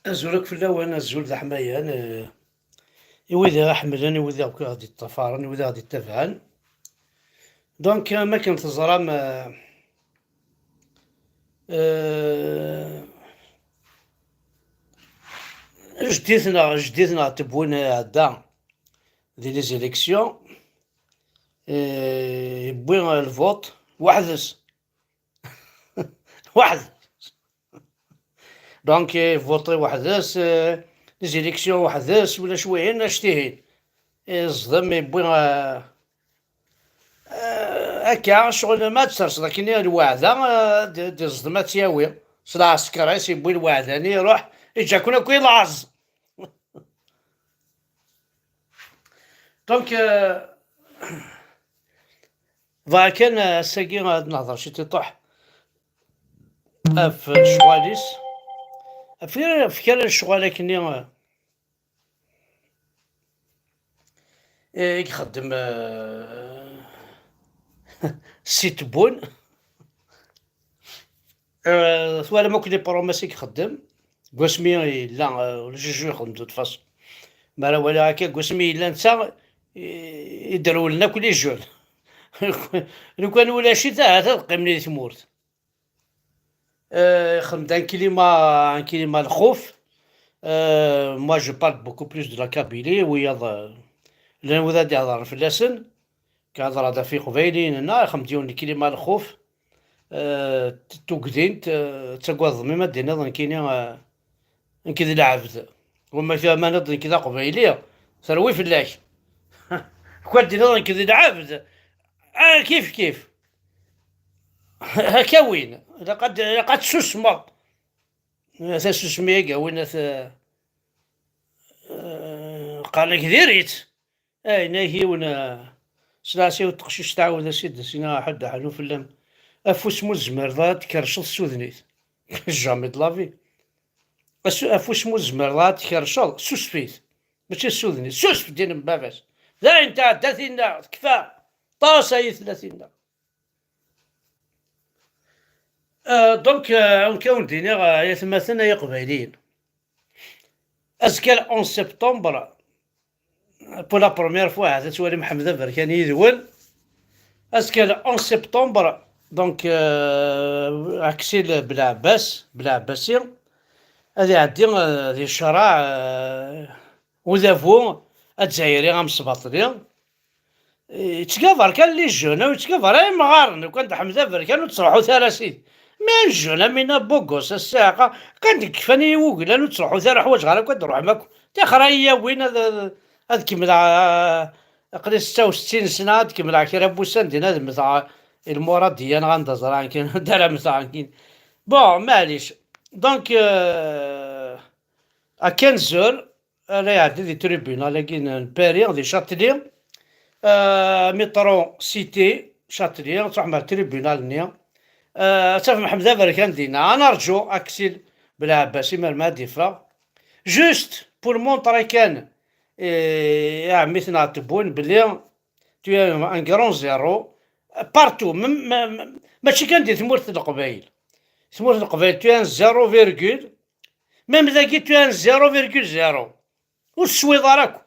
أزولك في الأول أزول ذا حمايان إويذا حملان إويذا غادي الطفارن إويذا غادي التفعان دونك ما كنت تزرام جديتنا تبوين عدا دي لي زيليكسيون يبوين الفوت وحدس واحد دونك فوتي وحدس لي زيليكسيون وحدس ولا شويهين اشتيهين الصدام يبوين هكا شغل ما تسرس لكن الوعدة دي الصدمات ياوي صداع عسكري يبوي الوعداني يروح يجا كنا كوي لعز دونك كان ساقي غاد نهضر شي تيطوح في الشواليس في كان الشغالة كني يخدم سيت بون ثوالا ما كنت بروماسي يخدم قسمي لا جوج يخدم دوت فاصون ما ولا هكا قسمي لا نتا يديروا لنا كل جول لو كان ولا شي تاع تلقى مني تمورت خدمت ان كليما الخوف moi je parle beaucoup plus de la Kabylie ويا لان وذا يهضر في اللسن كيهضر هذا في قبايلين هنا خمديون كلمة الخوف توقدين تقوى ضميمة دي نظن كيني نكذا العبد وما فيها ما نظن كذا قبايلية ثروي في الله كواد دي نظن كذا العبد كيف هكا وين لقد سسمة سسمية وين قال لك ديريت ناهي ونا سلاسي وتقشيش تعاود سيد سينا حد حلو في اللم افوس مو الزمرضات كرشل السودنيت جامي دلافي افوس مو الزمرضات كرشل سوسفيت ماشي السودنيت سوسف دين باباس ذا انت 30 كفا طاسة هي 30 دونك نكون دينا يتمثلنا يا قبايليين اسكال اون سبتمبر بو لا بروميير فوا هذا توالي محمد بركاني يدول اسكال اون سبتمبر دونك عكسيل بالعباسي هذه عدي ذي الشراع وذافو الجزائري غام سباطلي تكافر كان لي جونا وتكافر اي مغارن وكان حمزه بركان وتصرحوا ثلاثين من جونا من بوغوس الساقه كان كفاني وقلا وتصرحوا ثلاث حوايج غير كنت نروح معاكم تخرا وين هذا كيما قري 66 سنه هذا كيما كي بوسان ديال هذا مثلا المراد ديال غندزر كاين دار مثلا كاين بون معليش دونك ا 15 انا يعدي دي تريبيونال لكن باري دي شاتلي مترو سيتي شاتلي تروح مع التريبيونال نيا صافي محمد بركان دينا انا نرجو اكسيل بالعباسي ما ديفرا جوست بور مونطري كان يا عمي تنعتبون بلي تو ان كرون زيرو بارتو ماشي كان دي ثمورة القبايل ثمورة القبايل تو ان زيرو فيرغول ميم ذاكي تو ان زيرو فيرغول زيرو والسويض راك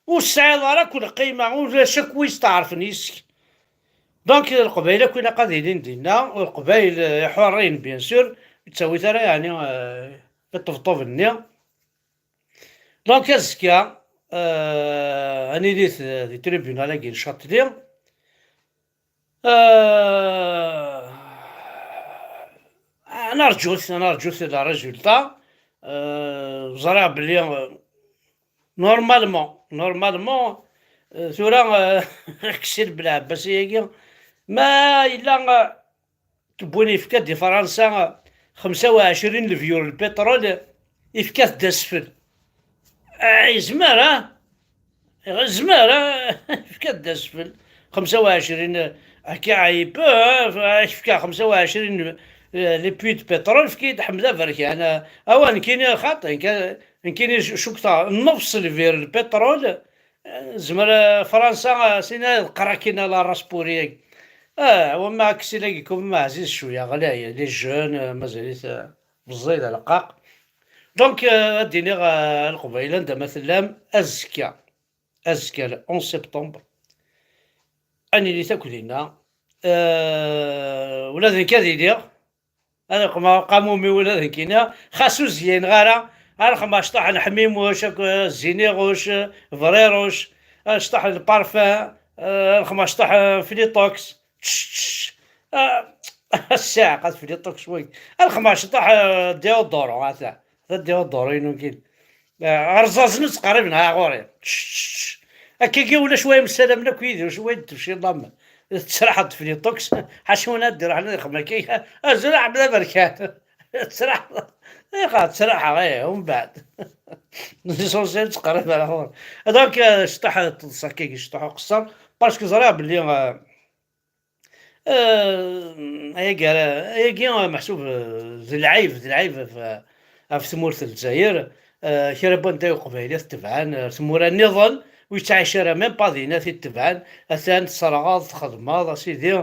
والسعيد راك والقيمة ولا شكويس تعرفني يسك دونك القبايل كنا قاعدين دينا والقبايل حرين بيان سور تسوي ترى يعني الطفطوف النيا دونك اسكا اني ديت دي تريبيونال كي شاتلي انا رجوت لا ريزولتا زرع بلي نورمالمون ثورا كسير بالعباسية ما إلا تبوني يفكات دي فرنسا 25 الفيور البترول يفكات داسفل زمار زمار يفكات داسفل 25 هكا عيب يفكا 25 لي بوي دو بترول فكيت حمزه فركي انا اوان كاين خاطئ كاين شكتا نفس الفير البترول زمر فرنسا سينا القراكينا لا راسبوريك وما كسيلاكيكم ما عزيز شويه غلايه لي جون مازاليت بالزيد على القاق دونك اديني القبيله عندما مثلا ازكى ازكى 11 سبتمبر اني اللي تاكلينا ولا ذيك دير انا قامومي ولا ذيكينا خاصو زين غارة انا 15 نحميم واش زينير واش فريروش شطح البارفان 15 فيليتوكس الساعة قد فيليتوكس شوي 15 ديودورو هذا ديودورو يمكن رزاز قريب نها غوري هكاكي ولا شويه من السلام لك ويدير شويه تمشي ضم تسرحت في الطوكس حشونا دير حنا خما كي ازرع بلا بركات تسرح تسرح غير ومن بعد ليسونسيال تقرب على خور هذاك شطح تصكيك شطح قصر باسكو زرا بلي هيك محسوب ذي العيب في ثمورة الجزائر كربان تاعو قبيلة تبعان ثمورة النظام ويتعايش راه ميم با دينا في تبعان اثان تصرغاض خدماض سيدي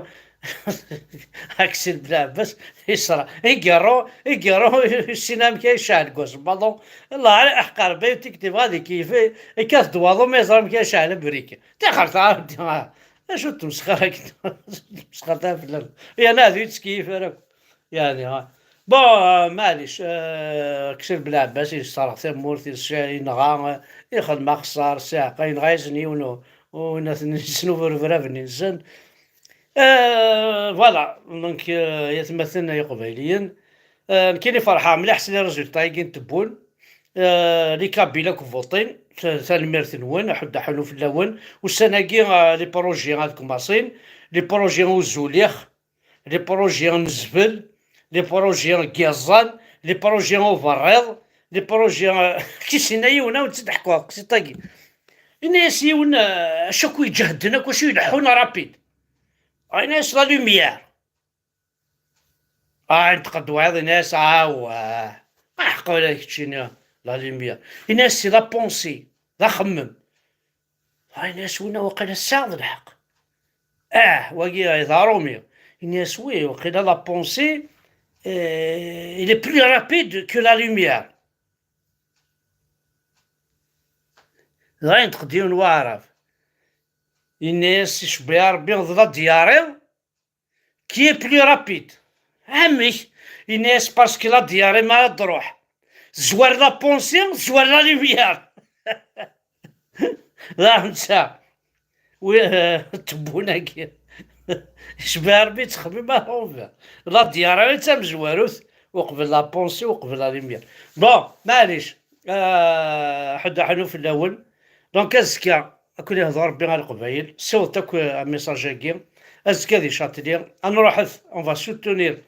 اكسل بلا بس يصرا يقرو السينام كيشعل كوز بالو الله على احقر بيتك تبغى ذي كيف كاس دوادو ما يزرم كيشعل بريكا تاخرت عارف شو تمسخرك مسخرتها في اللعب يا نادي تسكيف راك يعني بون معليش كسر بالعباس يصرخ ثمورت ينغا يخدم خسار ساعة ينغا يزني وناس نسنو فرفرا في النسان فوالا دونك يتمثلنا قبيليا كاين فرحة مليح سني ريزولتا كاين تبون لي كابيلا كفوطين ثالميرت نون حد حلو في اللون والسناكي لي بروجي غاد كوماسين لي بروجي وزوليخ لي بروجي نزبل لي بروجي كيازان لي بروجي وفريض لي بروجي كيسينا يونا وتضحكوا كسي طاقي الناس يونا شكو يجهدنا كلشي يلحونا رابيد الناس لا لوميير نتقدوا هذا الناس ما حقوا ولا كتشينا لا لوميير الناس سي لا بونسي لا خمم الناس ونا وقيلا الساعة الحق واقيلا يظهرومي الناس وقيلا لا بونسي il est plus rapide que la lumière غاين تقديون واعرف الناس شبيار بين ضد دياري كي بلو رابيد عمي الناس باسكو لا دياري ما تروح زوار لا بونسي زوار لا لوميير لا نسى تبونا كي شبار بيت خبي ما هو لا دياري تم زواروث وقبل لا بونسي وقبل لا لوميير بون معليش حدا حلو في الاول دونك ازكى اكون يهضر بين القبايل صوت اكو ميساجاكي ازكى ذي شاتلي انا روحت اون فا سوتونير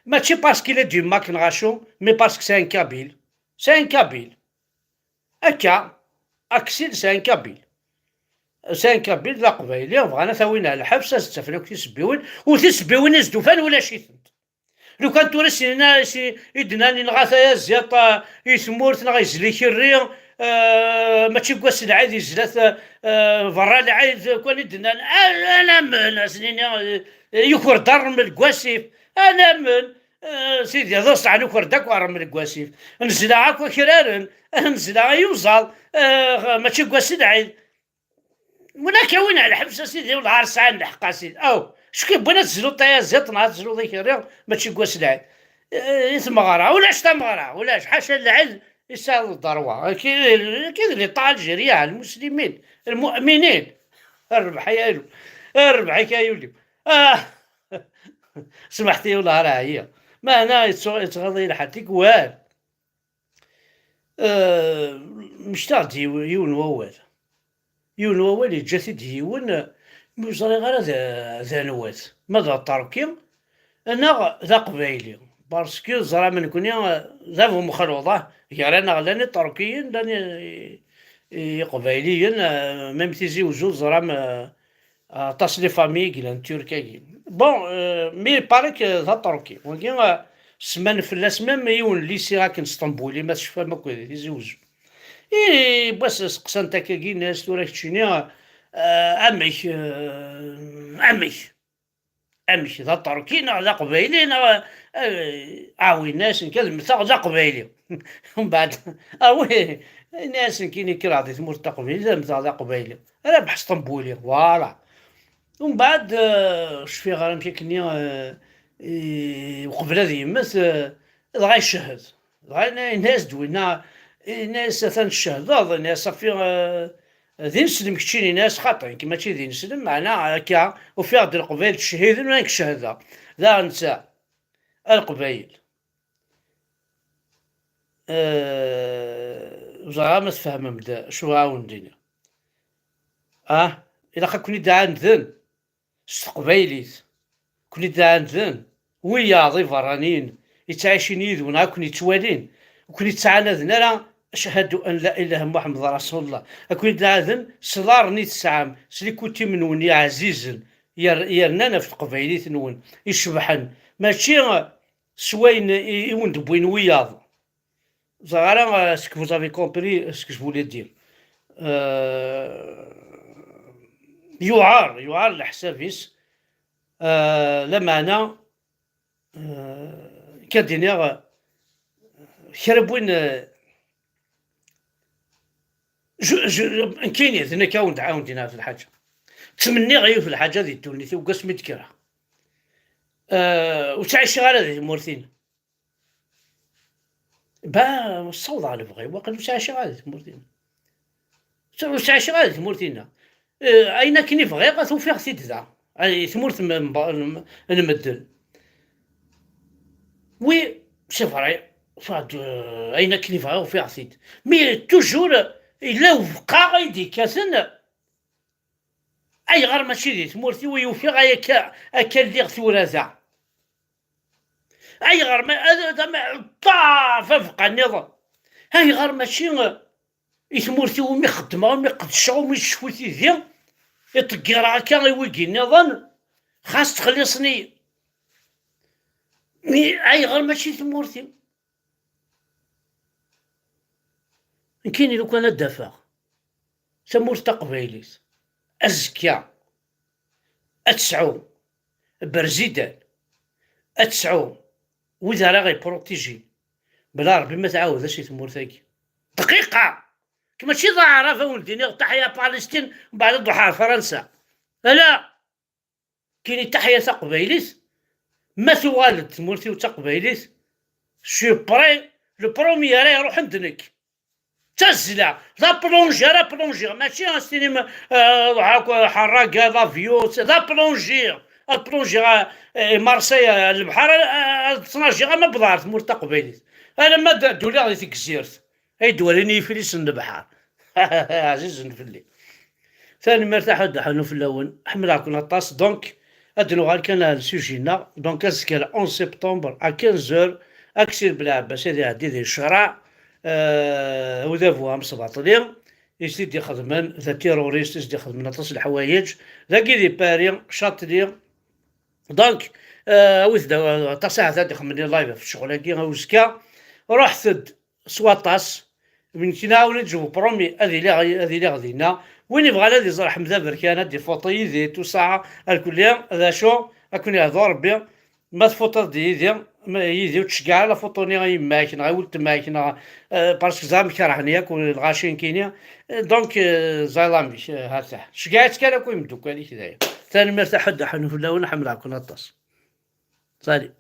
ماشي باسكو لي دو ماك نغاشو مي باسكو سي ان كابيل سي ان كابيل هكا اكسيل سي ان كابيل سي ان كابيل لا قبايلي بغانا ثاوينا على الحبس استفلو كيسبيون وتسبيون زدوفان ولا شيثنت لو كان تورس هنا شي يدناني نغاثا زيط يثمورت نغيزلي كري ماشي كواس العيد يزلات برا العيد كون يدنان انا من سنين يكور دار من الكواسيف انا من سيدي هذا صح نكور داك من الكواسيف نزلا عاكو كرارن نزلا يوصل ماشي كواس العيد ولا كاين على حبس سيدي والعار ساعه نحق سيدي او شكي بغينا تزلو طيا زيت نهار تزلو ذيك الرياض ماشي كواس العيد يتمغرا ولاش تمغرا ولاش حاشا العيد يسال الضروة كاين اللي طال جريعة على المسلمين المؤمنين الربح يالو الربح كايولي سمحتي والله راه هي ما هنا يتغضي لحديك وال مشتاق يون ووال يجسد يون مزري غير ذا نوات ماذا تركي انا ذا قبايلي باسكو زرا من كونيا ذا مخلوطه رانا لاني تركيين لاني قبايليين ميم تيزي وجوج زرا تصلي فامي كيلان تركي بون مي باريك ذا تركي ولكن سمان فلاس ميم يون ليسي راك اسطنبولي ما تشفى ما كوي تيزي وجوج بس سقسان تاكاكي ناس تورا كتشيني عميك امشي ذا تركينا ذا قبايلينا عاوي الناس نكذب ذا قبايلي ومن بعد اوي الناس كاين كراضي تموت تا قبيلي ذا قبايلي انا بحث طنبولي فوالا ومن بعد شفي غير مشي كني وقبل هذا يمس دغا يشهد دغا الناس دوينا الناس ثان الشهد الناس صافي ذي نسلم كتشيني ناس خاطر كيما تشي ذي نسلم معنا هكا وفي هاد القبائل تشهيد وين الشهادة ذا نساء القبائل زعما ما تفهم بدا شو عاون دينا الا كوني دا عندن قبايليت كوني دا عندن ويا ضي فرانين يتعايشين يذونا كوني توالين وكوني تعاندنا راه أشهد أن لا إله إلا محمد رسول الله أكون داذن صلار نيت سعام سلي كنتي منون يا عزيز يرنانا في القبايليت نون يشبحن ماشي سوين يون دبوين وياض زغارا سكو فوزافي كومبري سكو جو فولي دير يعار لحسابيس لا معنى كدينيغ خربوين كاين يثنى كاون تعاون دينا في الحاجة تمني غير في الحاجة ذي تونيتي وقسمي تكره وتعيش غير هذه مورثين با الصوض على بغي وقال وتعيش غير مورثين وتعيش غير مورثينا أين كني بغي غاثو فيها سيد ذا أي ثمورث نمدل وي سي فري فاد أين كني بغي وفيها سيد مي توجور إلا وفقا غيدي كاسن أي غير ماشي دي تمورتي ويوفي غايا أكا اللي غثورا ذا أي غير ما هذا ما طاف فوق النظام هاي غير ماشي يتمورتي ومي خدمة ومي قدشة ومي شويتي ذي يطقر هكا يويقي النظام خاص تخلصني مي أي غير ماشي تمورتي كاين لو كان الدفع تمور تقبيليت أزكى أتسعو برزيدان أتسعو وإذا راه غيبروتيجي بلا ربي ما تعاود شي تمور ثاكي دقيقة كما شي ضعرف ولدي تحيا فلسطين ومن بعد الضحى فرنسا لا كاين تحيا تقبيليت ما ثوالد تمورتي وتقبيليت شي بري لو بروميير يروح عندك تزلا لا بلونجي ماشي السينما حراق هذا فيوت لا بلونجي مارسيا البحر تصناجي ما بضارت مور تقبيليت انا ما دولي غادي تكزيرت اي دوليني فليس البحر عزيز نفلي ثاني مرتاح دحنو في الاول حمل راكم الطاس دونك ادنو غير كان سوجينا دونك اسكال 11 سبتمبر ا 15 اكسير بلا عباس هذه هذه الشرع وذا فوام سباطلير يسيد يخدمن ذا تيروريست يسيد يخدمن طاس الحوايج ذا كيدي باري شاطلير دونك وذا طاسع ذا يخدمني لايف في الشغل كي وزكا رحت سواطاس من كيناول نجيبو برومي هذه اللي غادينا وين يبغى هذا يزرع حمزه بركانه دي فوطي دي تو ساعه الكليه هذا شو اكون يهضر ربي ما تفوتر دي يدي وتشكع على فوطوني يماك غيولد تماك باسكو زعما كرهني ياك الغاشين كاينين دونك زايلامي هذا شكعت كان كوي مدوك هذيك داير ثاني مرتاح حد حنو في الاول نحمل راكم الطاس صالي